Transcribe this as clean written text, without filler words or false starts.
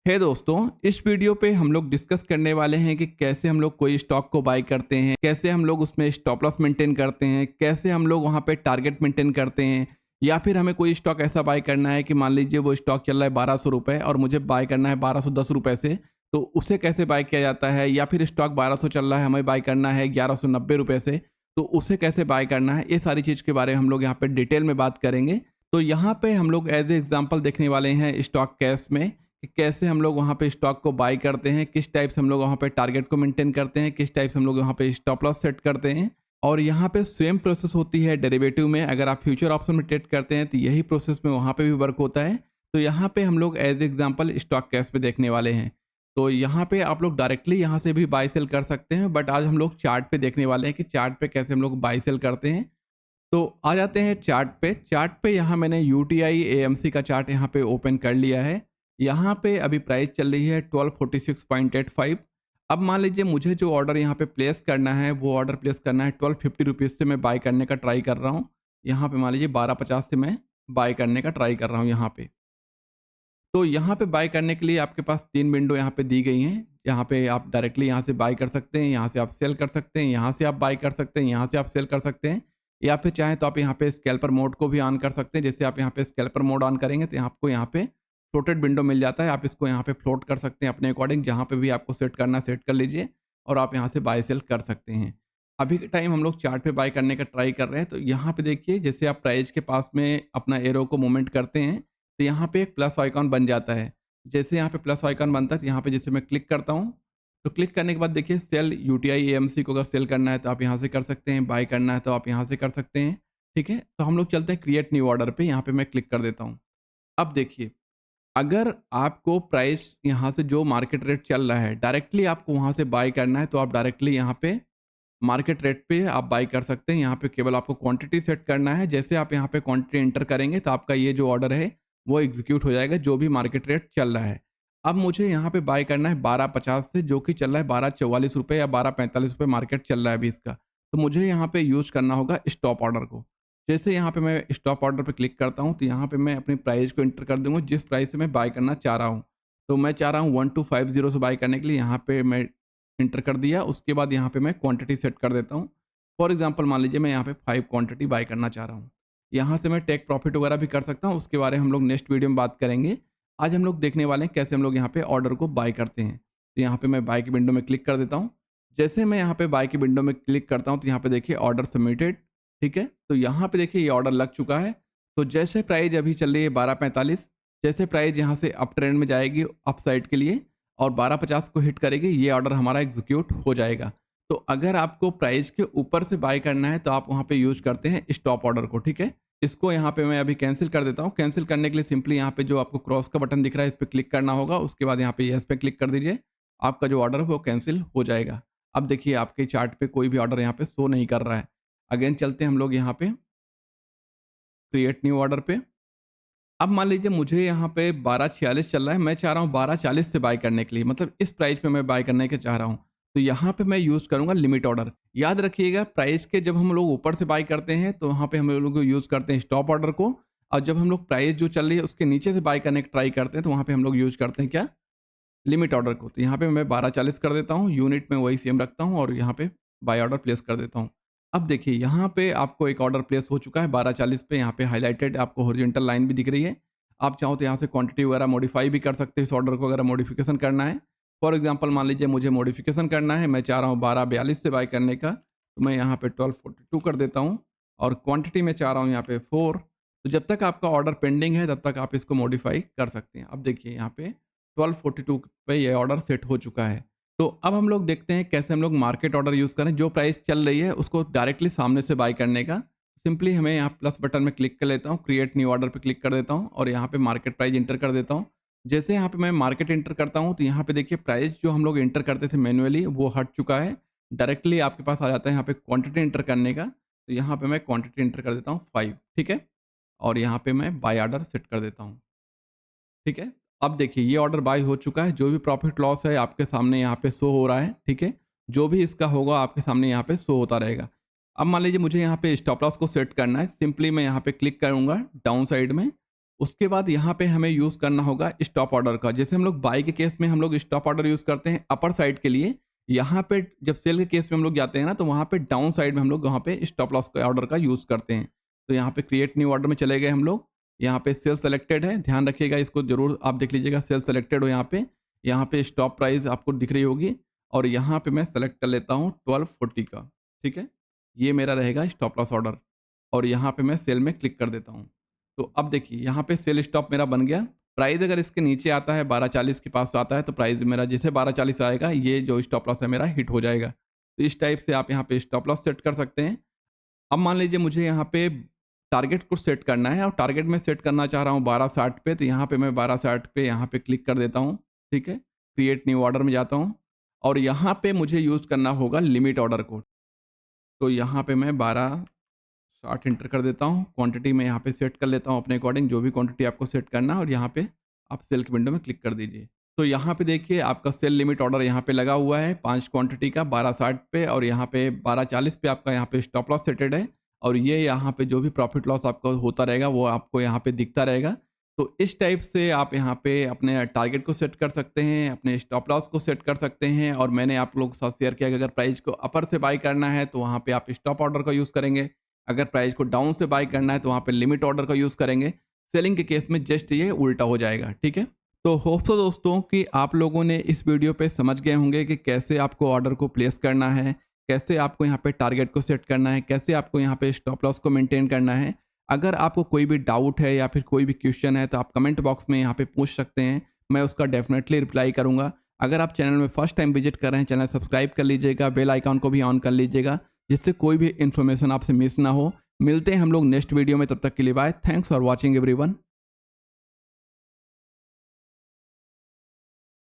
दोस्तों, इस वीडियो पे हम लोग डिस्कस करने वाले हैं कि कैसे हम लोग कोई स्टॉक को बाय करते हैं, कैसे हम लोग उसमें स्टॉप लॉस मेंटेन करते हैं, कैसे हम लोग वहाँ पे टारगेट मेंटेन करते हैं, या फिर हमें कोई स्टॉक ऐसा बाय करना है कि मान लीजिए वो स्टॉक चल रहा है 1200 रुपये और मुझे बाय करना है 1210 रुपये से, तो उसे कैसे बाय किया जाता है। या फिर स्टॉक 1200 चल रहा है, हमें बाय करना है 1190 रुपये से, तो उसे कैसे बाय करना है। ये सारी चीज़ के बारे में हम लोग यहाँ पे डिटेल में बात करेंगे। तो यहाँ पे हम लोग एज ए एग्जाम्पल देखने वाले हैं स्टॉक कैश में कि कैसे हम लोग वहाँ पे स्टॉक को बाय करते हैं, किस टाइप से हम लोग वहाँ पे टारगेट को मेंटेन करते हैं, किस टाइप से हम लोग वहाँ पे स्टॉप लॉस सेट करते हैं। और यहाँ पे सेम प्रोसेस होती है डेरिवेटिव में। अगर आप फ्यूचर ऑप्शन में ट्रेड करते हैं तो यही प्रोसेस में वहाँ पे भी वर्क होता है। तो यहाँ पे हम लोग एज एग्जाम्पल स्टॉक कैश पे देखने वाले हैं। तो यहाँ पे आप लोग डायरेक्टली यहाँ से भी बाय सेल कर सकते हैं, बट आज हम लोग चार्ट पे देखने वाले हैं कि चार्ट पे कैसे हम लोग बाय सेल करते हैं। तो आ जाते हैं चार्ट पे यहाँ मैंने यूटीआई एएमसी का चार्ट यहाँ पे ओपन कर लिया है। यहाँ पे अभी प्राइस चल रही है 1246.85। अब मान लीजिए मुझे जो ऑर्डर यहाँ पे प्लेस करना है वो ऑर्डर प्लेस करना है 1250 रुपीज़ से मैं बाय करने का ट्राई कर रहा हूँ। यहाँ पे मान लीजिए 1250 से मैं बाय करने का ट्राई कर रहा हूँ यहाँ पे। तो यहाँ पे बाय करने के लिए आपके पास 3 विंडो यहाँ पे दी गई हैं। यहाँ पे आप डायरेक्टली यहाँ से बाय कर सकते हैं, यहाँ से आप सेल कर सकते हैं, यहाँ से आप बाय कर सकते हैं, यहाँ से आप सेल कर सकते हैं, या फिर चाहें तो आप यहाँ पे स्कैल्पर मोड को भी ऑन कर सकते हैं। जैसे आप यहाँ पे स्कैल्पर मोड ऑन करेंगे तो आपको यहाँ पे फ्लोटेड विंडो मिल जाता है। आप इसको यहाँ पे फ्लोट कर सकते हैं अपने अकॉर्डिंग, जहाँ पे भी आपको सेट करना है सेट कर लीजिए और आप यहाँ से बाय सेल कर सकते हैं। अभी के टाइम हम लोग चार्ट पे बाय करने का ट्राई कर रहे हैं। तो यहाँ पे देखिए, जैसे आप प्राइस के पास में अपना एरो को मूवमेंट करते हैं तो यहाँ पे एक प्लस आइकॉन बन जाता है। जैसे यहाँ पे प्लस आइकॉन बनता है तो यहाँ पे जैसे मैं क्लिक करता हूँ, तो क्लिक करने के बाद देखिए सेल यूटीआई एएमसी को अगर सेल करना है तो आप यहाँ से कर सकते हैं, बाय करना है तो आप यहाँ से कर सकते हैं। ठीक है, तो हम लोग चलते हैं क्रिएट न्यू ऑर्डर पे। यहाँ पे मैं क्लिक कर देता हूँ। अब देखिए, अगर आपको प्राइस यहाँ से जो मार्केट रेट चल रहा है डायरेक्टली आपको वहाँ से बाय करना है तो आप डायरेक्टली यहाँ पे मार्केट रेट पे आप बाय कर सकते हैं। यहाँ पे केवल आपको क्वांटिटी सेट करना है। जैसे आप यहाँ पे क्वांटिटी एंटर करेंगे तो आपका ये जो ऑर्डर है वो एग्जीक्यूट हो जाएगा, जो भी मार्केट रेट चल रहा है। अब मुझे यहाँ पे बाय करना है 1250 से, जो कि चल रहा है 1244 रुपये या 1245 रुपये मार्केट चल रहा है अभी इसका। तो मुझे यहाँ पे यूज करना होगा स्टॉप ऑर्डर को। जैसे यहाँ पे मैं स्टॉप ऑर्डर पे क्लिक करता हूँ तो यहाँ पे मैं अपनी प्राइस को एंटर कर दूंगा, जिस प्राइस से मैं बाय करना चाह रहा हूँ। तो मैं चाह रहा हूँ 1250 से बाय करने के लिए। यहाँ पे मैं इंटर कर दिया। उसके बाद यहाँ पे मैं क्वांटिटी सेट कर देता हूँ। फॉर एग्जांपल मान लीजिए मैं यहाँ पे 5 क्वांटिटी बाय करना चाह रहा हूँ। यहाँ से मैं टेक प्रॉफिट वगैरह भी कर सकता हूँ, उसके बारे में हम लोग नेक्स्ट वीडियो में बात करेंगे। आज हम लोग देखने वाले हैं कैसे हम लोग यहाँ पे ऑर्डर को बाय करते हैं। तो यहाँ पे मैं बाय की विंडो में क्लिक कर देता हूँ। जैसे मैं यहाँ पे बाय की विंडो में क्लिक करता हूँ तो यहाँ पे देखिए ऑर्डर सबमिटेड। ठीक है, तो यहाँ पे देखिए ये ऑर्डर लग चुका है। तो जैसे प्राइस अभी चल रही है 1245, जैसे प्राइस यहाँ से अप ट्रेंड में जाएगी अप साइड के लिए और 1250 को हिट करेगी, ये ऑर्डर हमारा एग्जीक्यूट हो जाएगा। तो अगर आपको प्राइस के ऊपर से बाय करना है तो आप वहाँ पे यूज करते हैं स्टॉप ऑर्डर को। ठीक है, इसको यहाँ पे मैं अभी कैंसिल कर देता हूँ। कैंसिल करने के लिए सिंपली यहाँ पे जो आपको क्रॉस का बटन दिख रहा है इस पर क्लिक करना होगा। उसके बाद यहाँ पे यस पे क्लिक कर दीजिए, आपका जो ऑर्डर है वो कैंसिल हो जाएगा। अब देखिए आपके चार्ट पे कोई भी ऑर्डर यहाँ पे शो नहीं कर रहा है। अगेन चलते हैं हम लोग यहाँ पे क्रिएट न्यू ऑर्डर पे। अब मान लीजिए मुझे यहाँ पे 1246 चल रहा है, मैं चाह रहा हूँ 1240 से बाय करने के लिए, मतलब इस प्राइस पे मैं बाय करने के चाह रहा हूँ। तो यहाँ पे मैं यूज़ करूँगा लिमिट ऑर्डर। याद रखिएगा, प्राइस के जब हम लोग ऊपर से बाय करते हैं तो वहाँ पे हम लोग यूज़ करते हैं स्टॉप ऑर्डर को, और जब हम लोग प्राइस जो चल रही है उसके नीचे से बाय करने का ट्राई करते हैं तो वहाँ पे हम लोग यूज़ करते हैं क्या, लिमिट ऑर्डर को। तो यहाँ पे मैं 1240 कर देता हूँ, यूनिट में वही सेम रखता हूँ और यहाँ पे बाय ऑर्डर प्लेस कर देता हूँ। अब देखिए यहाँ पे आपको एक ऑर्डर प्लेस हो चुका है 1240 पे। यहाँ पे हाईलाइटेड आपको हॉरिजॉन्टल लाइन भी दिख रही है। आप चाहो तो यहाँ से क्वांटिटी वगैरह मॉडिफाई भी कर सकते हैं इस ऑर्डर को, अगर मॉडिफिकेशन करना है। फॉर एग्जांपल मान लीजिए मुझे मॉडिफिकेशन करना है, मैं चाह रहा हूँ 1242 से बाय करने का, तो मैं यहाँ पे 1242 कर देता हूँ और क्वांटिटी में चाह रहा हूँ यहाँ पे 4। तो जब तक आपका ऑर्डर पेंडिंग है तब तक आप इसको मॉडिफाई कर सकते हैं। अब देखिए यहाँ पे 1242 पे ये ऑर्डर सेट हो चुका है। तो अब हम लोग देखते हैं कैसे हम लोग मार्केट ऑर्डर यूज़ करें। जो प्राइस चल रही है उसको डायरेक्टली सामने से बाय करने का। सिंपली हमें यहाँ प्लस बटन में क्लिक कर लेता हूँ, क्रिएट न्यू ऑर्डर पे क्लिक कर देता हूँ और यहाँ पे मार्केट प्राइस इंटर कर देता हूँ। जैसे यहाँ पे मैं मार्केट इंटर करता हूँ तो यहाँ पे देखिए प्राइस जो हम लोग इंटर करते थे मैन्युअली वो हट चुका है। डायरेक्टली आपके पास आ जाता है यहाँ पे क्वांटिटी इंटर करने का। तो यहाँ पे मैं क्वांटिटी इंटर कर देता हूँ 5। ठीक है, और यहाँ पे मैं बाय ऑर्डर सेट कर देता हूँ। ठीक है, अब देखिए ये ऑर्डर बाय हो चुका है। जो भी प्रॉफिट लॉस है आपके सामने यहाँ पे शो हो रहा है। ठीक है, जो भी इसका होगा आपके सामने यहाँ पे शो होता रहेगा। अब मान लीजिए मुझे यहाँ पे स्टॉप लॉस को सेट करना है। सिंपली मैं यहाँ पे क्लिक करूँगा डाउन साइड में उसके बाद यहाँ पे हमें यूज़ करना होगा स्टॉप ऑर्डर का। जैसे हम लोग बाई के केस में हम लोग स्टॉप ऑर्डर यूज़ करते हैं अपर साइड के लिए, यहाँ पे जब सेल के केस में हम लोग जाते हैं ना, तो वहाँ पे डाउन साइड में हम लोग वहाँ पे स्टॉप लॉस का ऑर्डर का यूज़ करते हैं। तो यहाँ पे क्रिएट न्यू ऑर्डर में चले गए हम लोग, यहाँ पे सेल सेलेक्टेड है, ध्यान रखिएगा इसको ज़रूर आप देख लीजिएगा, सेल सेलेक्टेड हो यहाँ पे स्टॉप प्राइस आपको दिख रही होगी और यहाँ पे मैं सेलेक्ट कर लेता हूँ 1240 का, ठीक है। ये मेरा रहेगा स्टॉप लॉस ऑर्डर और यहाँ पे मैं सेल में क्लिक कर देता हूँ। तो अब देखिए यहाँ पे सेल स्टॉप मेरा बन गया। प्राइस अगर इसके नीचे आता है 1240 के पास आता है तो प्राइस मेरा जैसे 1240 आएगा, ये जो स्टॉप लॉस है मेरा हिट हो जाएगा। तो इस टाइप से आप यहाँ पे स्टॉप लॉस सेट कर सकते हैं। अब मान लीजिए मुझे यहाँ पे टारगेट को सेट करना है और टारगेट में सेट करना चाह रहा हूँ 1260 पे, तो यहाँ पे मैं 1260 पे यहाँ पे क्लिक कर देता हूँ, ठीक है। क्रिएट न्यू ऑर्डर में जाता हूँ और यहाँ पे मुझे यूज़ करना होगा लिमिट ऑर्डर को। तो यहाँ पे मैं 1260 इंटर कर देता हूँ। क्वांटिटी में यहाँ पे सेट कर लेता हूँ अपने अकॉर्डिंग, जो भी क्वांटिटी आपको सेट करना है, और यहाँ पे आप सेल की विंडो में क्लिक कर दीजिए। तो यहाँ पे देखिए आपका सेल लिमिट ऑर्डर यहाँ पे लगा हुआ है 5 क्वांटिटी का 1260 पे, और यहाँ पे 1240 पे आपका यहाँ पे स्टॉप लॉस सेटेड है और ये यहाँ पे जो भी प्रॉफिट लॉस आपका होता रहेगा वो आपको यहाँ पे दिखता रहेगा। तो इस टाइप से आप यहाँ पे अपने टारगेट को सेट कर सकते हैं, अपने स्टॉप लॉस को सेट कर सकते हैं। और मैंने आप लोगों के साथ शेयर किया कि अगर प्राइस को अपर से बाई करना है तो वहाँ पे आप स्टॉप ऑर्डर का यूज़ करेंगे, अगर प्राइस को डाउन से बाई करना है तो वहाँ पे लिमिट ऑर्डर का यूज़ करेंगे। सेलिंग के केस में जस्ट ये उल्टा हो जाएगा, ठीक है। तो होप सो दोस्तों कि आप लोगों ने इस वीडियो पे समझ गए होंगे कि कैसे आपको ऑर्डर को प्लेस करना है, कैसे आपको यहाँ पे टारगेट को सेट करना है, कैसे आपको यहाँ पे स्टॉप लॉस को मेंटेन करना है। अगर आपको कोई भी डाउट है या फिर कोई भी क्वेश्चन है तो आप कमेंट बॉक्स में यहाँ पे पूछ सकते हैं, मैं उसका डेफिनेटली रिप्लाई करूँगा। अगर आप चैनल में फर्स्ट टाइम विजिट कर रहे हैं, चैनल सब्सक्राइब कर लीजिएगा, बेल आइकॉन को भी ऑन कर लीजिएगा, जिससे कोई भी इन्फॉर्मेशन आपसे मिस ना हो। मिलते हैं हम लोग नेक्स्ट वीडियो में, तब तक के लिए bye. Thanks for watching everyone.